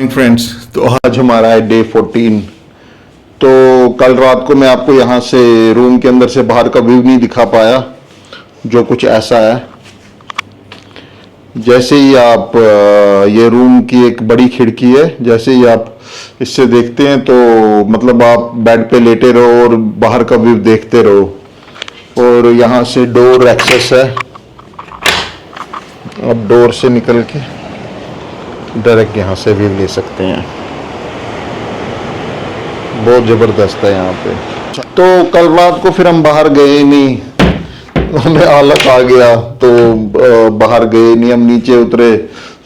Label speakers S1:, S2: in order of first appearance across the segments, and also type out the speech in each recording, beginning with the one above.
S1: Morning friends. तो आज हमारा है डे 14। तो कल रात को मैं आपको यहाँ से रूम के अंदर से बाहर का व्यू नहीं दिखा पाया, जो कुछ ऐसा है। जैसे ही आप ये रूम की एक बड़ी खिड़की है, जैसे ही आप इससे देखते हैं तो मतलब आप बेड पे लेटे रहो और बाहर का व्यू देखते रहो। और यहाँ से डोर एक्सेस है, आप डोर से निकल के डायरेक्ट यहाँ से व्यू ले सकते हैं। बहुत ज़बरदस्त है यहाँ पे। तो कल रात को फिर हम बाहर गए नहीं, हमें आलस आ गया तो बाहर गए नहीं, हम नीचे उतरे।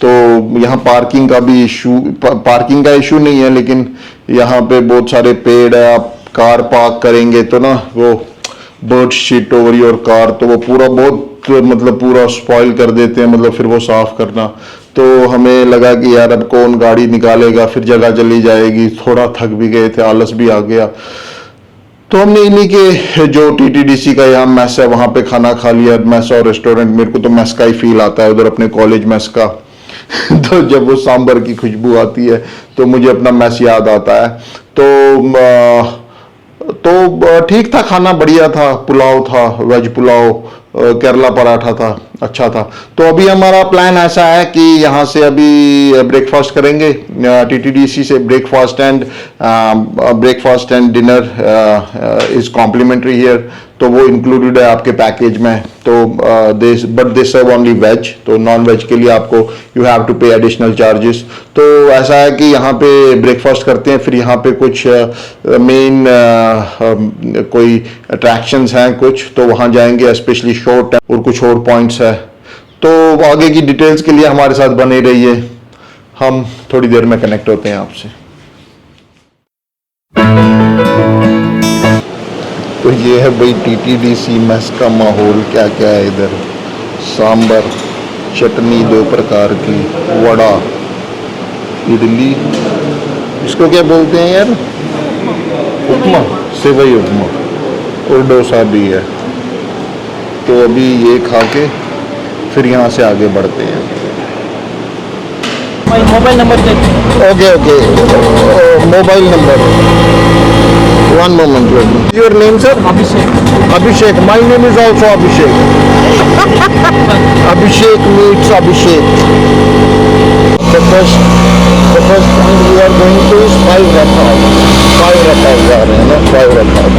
S1: तो यहाँ पार्किंग का इशू नहीं है, लेकिन यहाँ पे बहुत सारे पेड़ है। आप कार पार्क करेंगे तो ना वो bird sheet over your car, तो वो पूरा बहुत मतलब पूरा स्पॉइल कर देते हैं, मतलब फिर वो साफ करना। तो हमें लगा कि यार अब कौन गाड़ी निकालेगा, फिर जगह चली जाएगी। थोड़ा थक भी गए थे, आलस भी आ गया, तो हमने इन्हीं के जो टीटीडीसी का यहाँ मैस है वहाँ पे खाना खा लिया। मैस और रेस्टोरेंट, मेरे को तो मैस का ही फील आता है उधर, अपने कॉलेज मैस का। तो जब वो सांभर की खुशबू आती है तो मुझे अपना मैस याद आता है। तो ठीक था, खाना बढ़िया था, पुलाव था, वेज पुलाव, केरला पराठा था, अच्छा था। तो अभी हमारा प्लान ऐसा है कि यहाँ से अभी ब्रेकफास्ट करेंगे, टीटीडीसी से breakfast and dinner is complimentary here, तो वो इंक्लूडेड है आपके पैकेज में। तो but they serve only veg, तो नॉन वेज के लिए आपको you have to pay additional charges. तो ऐसा है कि यहाँ पे ब्रेकफास्ट करते हैं, फिर यहाँ पे कुछ मेन कोई अट्रैक्शंस हैं कुछ, तो वहाँ जाएंगे, स्पेशली शॉर्ट और कुछ और पॉइंट्स है। तो आगे की डिटेल्स के लिए हमारे साथ बने रहिए, हम थोड़ी देर में कनेक्ट होते हैं आपसे। तो ये है भाई टीटीडीसी मेस का माहौल। क्या क्या है इधर, सांबर, चटनी 2 प्रकार की, वड़ा, इडली, इसको क्या बोलते हैं यार, उपमा, सेवई उपमा, और डोसा भी है। तो अभी ये खा के फिर यहाँ से आगे बढ़ते हैं।
S2: Mobile number
S1: okay mobile number, 1 moment. Your name, sir? Abhishek. My name is also Abhishek. Abhishek meets Abhishek. The first point we are going to is 5 Rathas. 5 Rathas जा रहे हैं ना, 5 Rathas।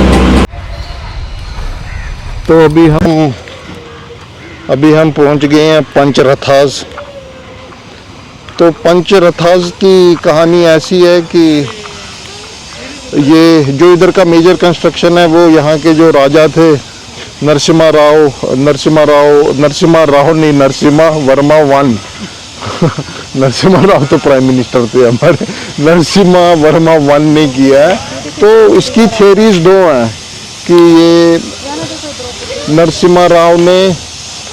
S1: तो अभी हम पहुंच गए हैं पंचरथास। तो पंचरथास की कहानी ऐसी है कि ये जो इधर का मेजर कंस्ट्रक्शन है वो यहाँ के जो राजा थे, नरसिम्हा वर्मा 1 नरसिम्हा राव तो प्राइम मिनिस्टर थे हमारे, नरसिम्हा वर्मा 1 ने किया है। तो इसकी थियरीज 2 हैं कि ये नरसिम्हा राव ने,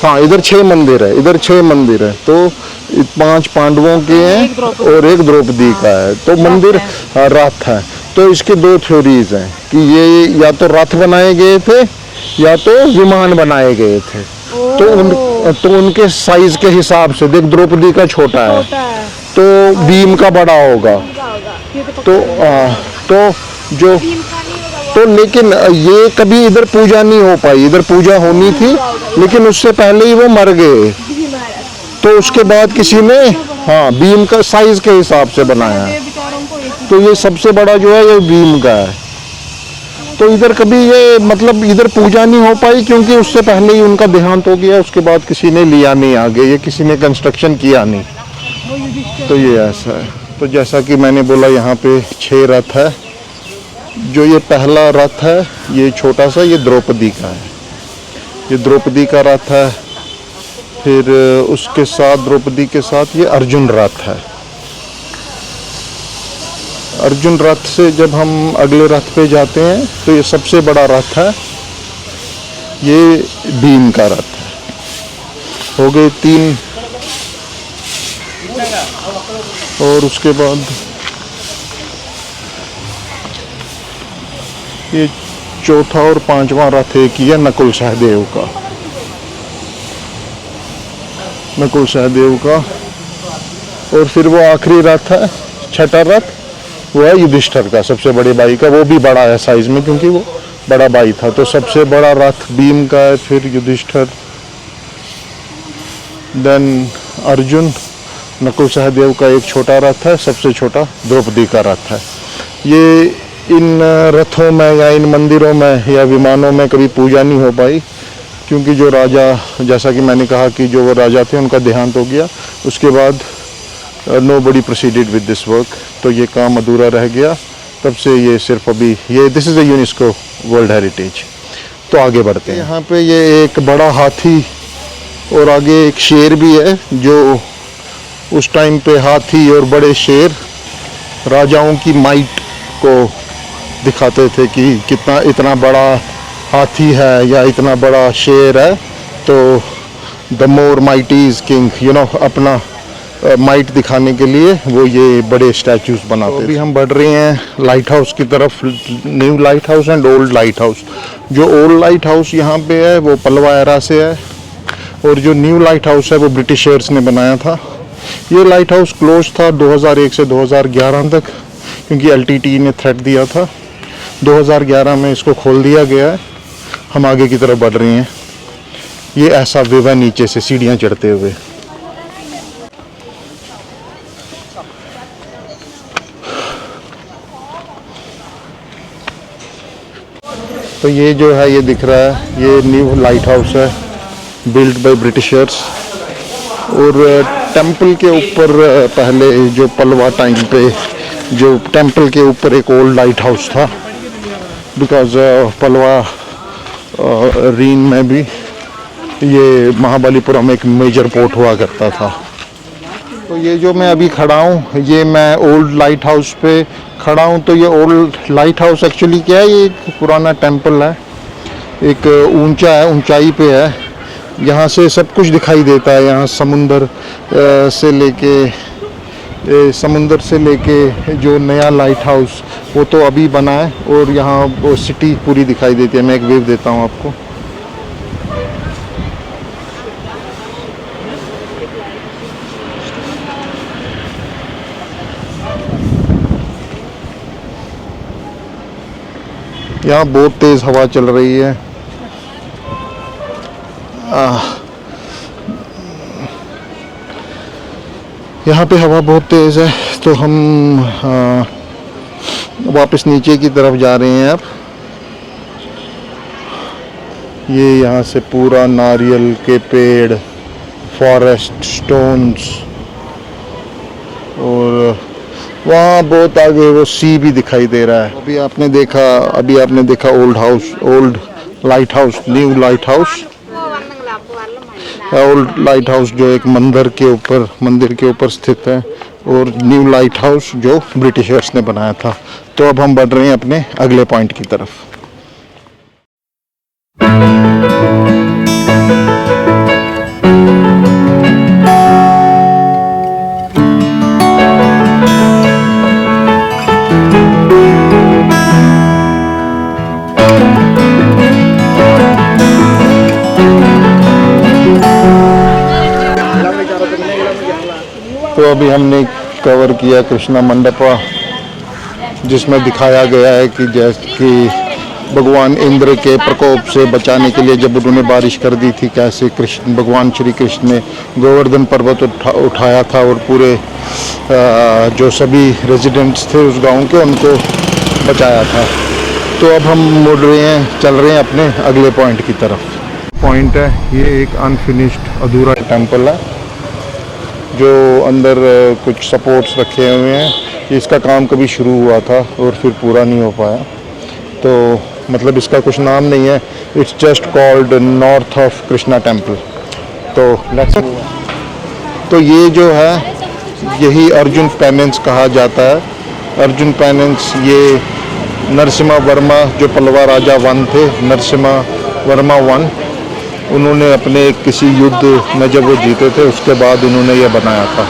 S1: हाँ इधर 6 मंदिर है, इधर 6 मंदिर है, तो 5 पांडवों के हैं और 1 द्रौपदी का है। तो मंदिर रथ है। तो इसके 2 थ्योरीज हैं कि ये या तो रथ बनाए गए थे या तो विमान बनाए गए थे। तो उनके साइज के हिसाब से देख, द्रौपदी का छोटा है तो भीम का बड़ा होगा। तो लेकिन ये कभी इधर पूजा नहीं हो पाई, इधर पूजा होनी थी लेकिन उससे पहले ही वो मर गए। तो उसके बाद किसी ने भीम का साइज के हिसाब से बनाया, तो ये सबसे बड़ा जो है ये भीम का है। तो इधर कभी ये मतलब इधर पूजा नहीं हो पाई क्योंकि उससे पहले ही उनका देहांत हो गया, उसके बाद किसी ने लिया नहीं आगे, ये किसी ने कंस्ट्रक्शन किया नहीं। तो ये ऐसा है। तो जैसा कि मैंने बोला यहाँ पे 6 रथ है। जो ये पहला रथ है ये छोटा सा, ये द्रौपदी का है, ये द्रौपदी का रथ है। फिर उसके साथ द्रौपदी के साथ ये अर्जुन रथ है। अर्जुन रथ से जब हम अगले रथ पे जाते हैं तो ये सबसे बड़ा रथ है, ये भीम का रथ है। हो गए 3। और उसके बाद ये चौथा और 5वां रथ एक ही है, नकुल सहदेव का, नकुल सहदेव का। और फिर वो आखिरी रथ है
S2: छठा रथ वो है युधिष्ठिर का, सबसे बड़े भाई का। वो भी बड़ा है साइज में क्योंकि वो बड़ा भाई था। तो सबसे बड़ा रथ भीम का है, फिर युधिष्ठिर, देन अर्जुन, नकुल सहदेव का एक छोटा रथ है, सबसे छोटा द्रौपदी का रथ है। ये इन रथों में या इन मंदिरों में या विमानों में कभी पूजा नहीं हो पाई क्योंकि जो राजा, जैसा कि मैंने कहा कि जो वो राजा थे उनका देहांत हो गया, उसके बाद nobody proceeded with this work. तो ये काम अधूरा रह गया, तब से ये सिर्फ अभी ये this is the UNESCO world heritage. तो आगे बढ़ते हैं। यहाँ पे ये एक बड़ा हाथी और आगे एक शेर भी है, जो उस टाइम पे हाथी और बड़े शेर राजाओं की माइट को दिखाते थे कि कितना, इतना बड़ा हाथी है या इतना बड़ा शेर है तो the more mighty is king, you know, अपना माइट दिखाने के लिए वो ये बड़े स्टैचूज बनाते। तो अभी हम बढ़ रहे हैं लाइट हाउस की तरफ, new light house and old light house. जो ओल्ड लाइट हाउस यहाँ पे है वो पलवा एरा से है और जो न्यू लाइट हाउस है वो ब्रिटिशर्स ने बनाया था। ये लाइट हाउस क्लोज था 2001 से 2011 तक क्योंकि एलटीटी ने थ्रेट दिया था। 2011 में इसको खोल दिया गया है। हम आगे की तरफ बढ़ रहे हैं। ये ऐसा व्यू है नीचे से सीढ़ियाँ चढ़ते हुए। तो ये जो है, ये दिख रहा है, ये न्यू लाइट हाउस है बिल्ड बाय ब्रिटिशर्स। और टेंपल के ऊपर पहले जो पलवा टाइम पे जो टेंपल के ऊपर एक ओल्ड लाइट हाउस था, बिकॉज पलवा रीन में भी ये महाबलीपुरम एक मेजर पोर्ट हुआ करता था। तो ये जो मैं अभी खड़ा हूँ, ये मैं ओल्ड लाइट हाउस पे खड़ा हूँ। तो ये ओल्ड लाइट हाउस एक्चुअली क्या है, ये एक पुराना टेंपल है, एक ऊंचा है, ऊंचाई पे है। यहाँ से सब कुछ दिखाई देता है। यहाँ समुंदर से लेके जो नया लाइट हाउस वो तो अभी बना है और यहाँ वो सिटी पूरी दिखाई देती है। मैं एक वेव देता हूँ आपको। यहाँ बहुत तेज़ हवा चल रही है। यहाँ पे हवा बहुत तेज़ है। तो हम वापस नीचे की तरफ जा रहे हैं अब। ये यहाँ से पूरा नारियल के पेड़, फॉरेस्ट, स्टोन्स, और वहाँ बहुत आगे वो सी भी दिखाई दे रहा है। अभी आपने देखा old light house, new light house. Old light house जो एक मंदिर के ऊपर स्थित है और न्यू लाइट हाउस जो ब्रिटिशर्स ने बनाया था। तो अब हम बढ़ रहे हैं अपने अगले पॉइंट की तरफ। तो अभी हमने कवर किया कृष्णा मंडपा, जिसमें दिखाया गया है कि जैसे कि भगवान इंद्र के प्रकोप से बचाने के लिए जब उन्होंने बारिश कर दी थी, कैसे भगवान श्री कृष्ण ने गोवर्धन पर्वत उठाया था और पूरे जो सभी रेजिडेंट्स थे उस गांव के, उनको बचाया था। तो अब हम चल रहे हैं अपने अगले पॉइंट की तरफ। पॉइंट है, ये एक अनफिनिश्ड अधूरा टेम्पल है जो अंदर कुछ सपोर्ट्स रखे हुए हैं। इसका काम कभी शुरू हुआ था और फिर पूरा नहीं हो पाया। तो मतलब इसका कुछ नाम नहीं है, it's just called north of Krishna temple. तो ये जो है, यही अर्जुन पेनेंस कहा जाता है। अर्जुन पेनेंस ये नरसिम्हा वर्मा जो पलवा राजा वन थे, नरसिम्हा वर्मा वन, उन्होंने अपने किसी युद्ध में जब वो जीते थे उसके बाद उन्होंने ये बनाया था।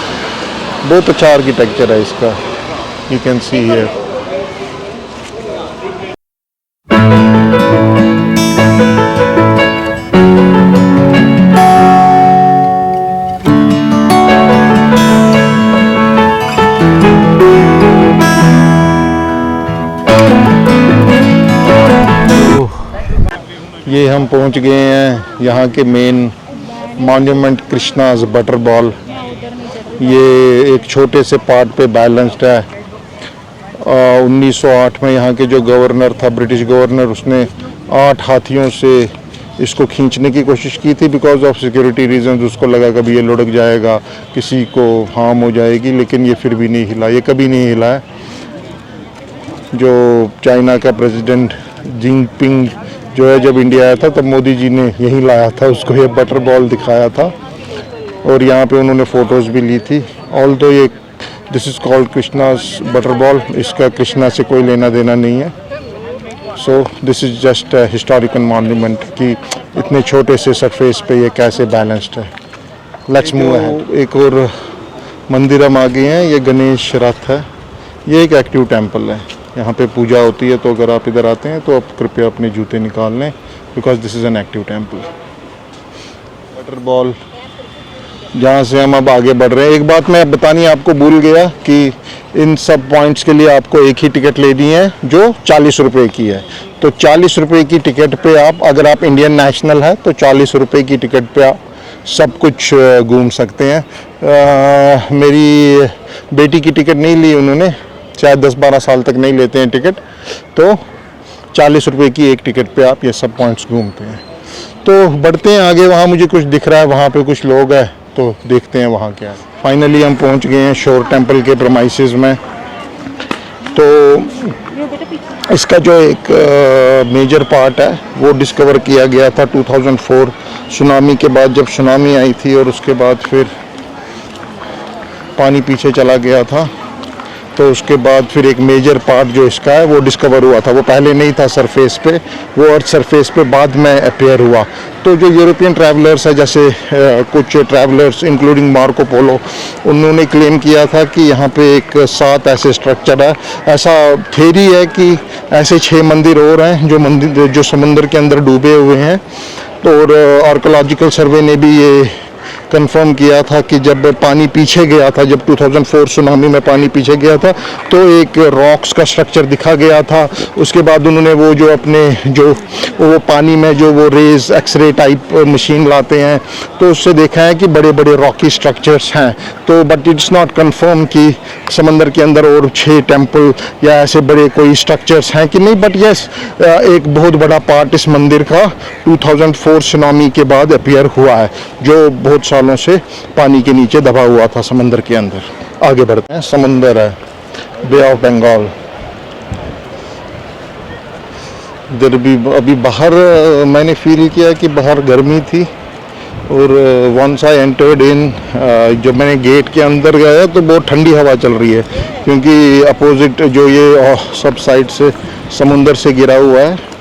S2: बहुत अच्छा आर्किटेक्चर है इसका, यू कैन सी हियर। ये हम पहुंच गए हैं यहाँ के main monument Krishna's butter ball. ये एक छोटे से पार्ट पे बैलेंस्ड है। 1908 में यहाँ के जो गवर्नर था, ब्रिटिश गवर्नर, उसने 8 हाथियों से इसको खींचने की कोशिश की थी बिकॉज ऑफ सिक्योरिटी रीजंस। उसको लगा कभी ये लुढ़क जाएगा, किसी को हार्म हो जाएगी, लेकिन ये फिर भी नहीं हिला, ये कभी नहीं हिला है। जो चाइना का प्रेसिडेंट जिनपिंग जो है जब इंडिया आया था तब मोदी जी ने यहीं लाया था उसको, ये बटर बॉल दिखाया था और यहाँ पे उन्होंने फ़ोटोज़ भी ली थी। ऑल तो ये this is called Krishna's butter ball, इसका कृष्णा से कोई लेना देना नहीं है। So this is just historical monument कि इतने छोटे से सरफेस पे ये कैसे बैलेंस्ड है। Let's move ahead. एक और मंदिर हम आ गए हैं, ये गणेश रथ है। ये एक एक्टिव टेम्पल है, यहाँ पे पूजा होती है। तो अगर आप इधर आते हैं तो आप कृपया अपने जूते निकाल लें because this is an active temple. Water ball जहाँ से हम अब आगे बढ़ रहे हैं। एक बात मैं बतानी आपको भूल गया कि इन सब पॉइंट्स के लिए आपको एक ही टिकट लेनी है जो 40 रुपये की है। तो 40 रुपये की टिकट पे आप, अगर आप इंडियन नेशनल है तो 40 रुपये की टिकट पे आप सब कुछ घूम सकते हैं। मेरी बेटी की टिकट नहीं ली उन्होंने, शायद 10-12 साल तक नहीं लेते हैं टिकट, तो 40 रुपये की एक टिकट पे आप ये सब पॉइंट्स घूमते हैं। तो बढ़ते हैं आगे, वहाँ मुझे कुछ दिख रहा है, वहाँ पे कुछ लोग हैं तो देखते हैं वहाँ क्या है। फाइनली हम पहुँच गए हैं शोर टेम्पल के प्रेमाइसेस में। तो इसका जो एक मेजर पार्ट है वो डिस्कवर किया गया था 2004 सुनामी के बाद, जब सुनामी आई थी और उसके बाद फिर पानी पीछे चला गया था। तो उसके बाद फिर एक मेजर पार्ट जो इसका है वो डिस्कवर हुआ था। वो पहले नहीं था सरफेस पे, वो अर्थ सरफेस पे बाद में अपीयर हुआ। तो जो यूरोपियन ट्रैवलर्स है, जैसे कुछ ट्रैवलर्स इंक्लूडिंग मार्को पोलो, उन्होंने क्लेम किया था कि यहाँ पे एक 7 ऐसे स्ट्रक्चर है। ऐसा थ्योरी है कि ऐसे 6 मंदिर और हैं जो समुद्र के अंदर डूबे हुए हैं। और आर्कोलॉजिकल सर्वे ने भी ये कंफर्म किया था कि जब पानी पीछे गया था, जब 2004 सुनामी में पानी पीछे गया था तो एक रॉक्स का स्ट्रक्चर दिखा गया था। उसके बाद उन्होंने वो जो अपने वो पानी में जो वो रेज एक्सरे टाइप मशीन लाते हैं तो उससे देखा है कि बड़े बड़े रॉकी स्ट्रक्चर्स हैं। तो बट इट्स नॉट कंफर्म कि समंदर के अंदर और 6 टेम्पल या ऐसे बड़े कोई स्ट्रक्चर्स हैं कि नहीं। बट यस, एक बहुत बड़ा पार्ट इस मंदिर का 2004 सुनामी के बाद अपीयर हुआ है, जो बहुत सालों से पानी के नीचे दबा हुआ था समंदर के अंदर। आगे बढ़ते हैं। समंदर है, बे ऑफ बंगाल। इधर भी अभी बाहर मैंने फील किया कि बाहर गर्मी थी और वंस आई एंटर्ड इन, जब मैंने गेट के अंदर गया तो बहुत ठंडी हवा चल रही है क्योंकि अपोजिट जो ये सब साइड से समुंदर से गिरा हुआ है।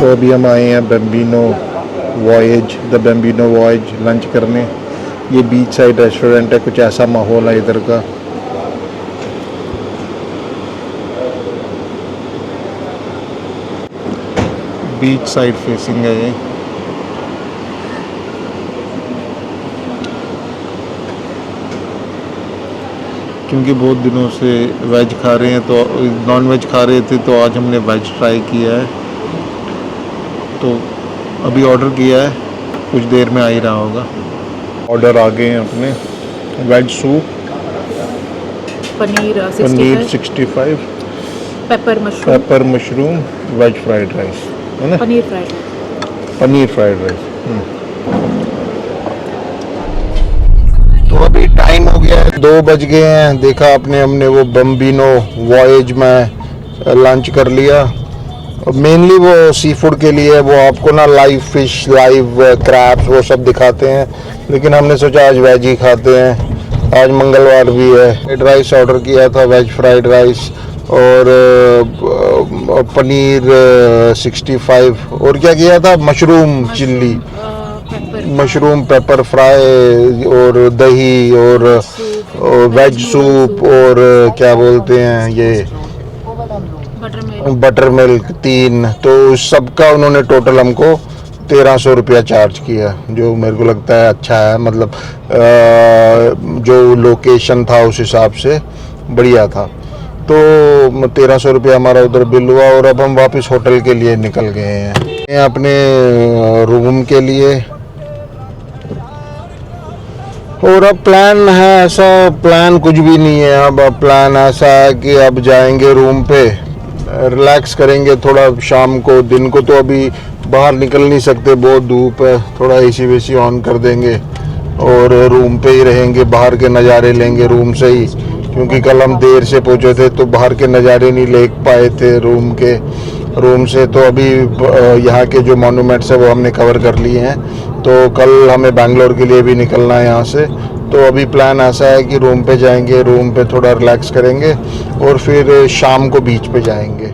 S2: अभी हम आए हैं बेम्बिनो वॉयज, द बेम्बिनो वॉयज लंच करने। ये बीच साइड रेस्टोरेंट है, कुछ ऐसा माहौल है इधर का। बीच साइड फेसिंग है ये। क्योंकि बहुत दिनों से वेज खा रहे हैं तो नॉन वेज खा रहे थे तो आज हमने वेज ट्राई किया है। तो अभी ऑर्डर किया है, कुछ देर में आ ही रहा होगा। ऑर्डर आ गए हैं अपने। Veg soup,
S3: paneer
S2: 65,
S3: pepper mushroom,
S2: veg fried rice है ना,
S3: पनीर फ्राइड
S2: राइस।
S1: तो अभी टाइम हो गया है, 2 बज गए हैं। देखा आपने, हमने वो बेम्बिनो वॉयज में लंच कर लिया। मेनली वो सी फूड के लिए वो आपको ना लाइव फिश, लाइव क्रैब्स वो सब दिखाते हैं, लेकिन हमने सोचा आज वेज ही खाते हैं, आज मंगलवार भी है। फ्राइड राइस ऑर्डर किया था, वेज फ्राइड राइस, और पनीर 65, और क्या किया था, mushroom chilli, mushroom paper fry, और दही, और वेज सूप और क्या बोलते हैं ये बटर मिल्क 3, तो सबका उन्होंने टोटल हमको 1300 रुपया चार्ज किया, जो मेरे को लगता है अच्छा है। मतलब जो लोकेशन था उस हिसाब से बढ़िया था। तो 1300 रुपया हमारा उधर बिल हुआ और अब हम वापस होटल के लिए निकल गए हैं अपने रूम के लिए। और अब प्लान है ऐसा, प्लान कुछ भी नहीं है। अब प्लान ऐसा है कि अब जाएंगे रूम पे, रिलैक्स करेंगे थोड़ा शाम को। दिन को तो अभी बाहर निकल नहीं सकते, बहुत धूप है। थोड़ा एसी वेसी ऑन कर देंगे और रूम पे ही रहेंगे, बाहर के नज़ारे लेंगे रूम से ही, क्योंकि कल हम देर से पहुंचे थे तो बाहर के नज़ारे नहीं ले पाए थे रूम से। तो अभी यहाँ के जो मॉन्यूमेंट्स है वो हमने कवर कर लिए हैं। तो कल हमें बैंगलोर के लिए भी निकलना है यहाँ से। तो अभी प्लान ऐसा है कि रूम पे जाएंगे, रूम पे थोड़ा रिलैक्स करेंगे और फिर शाम को बीच पे जाएंगे।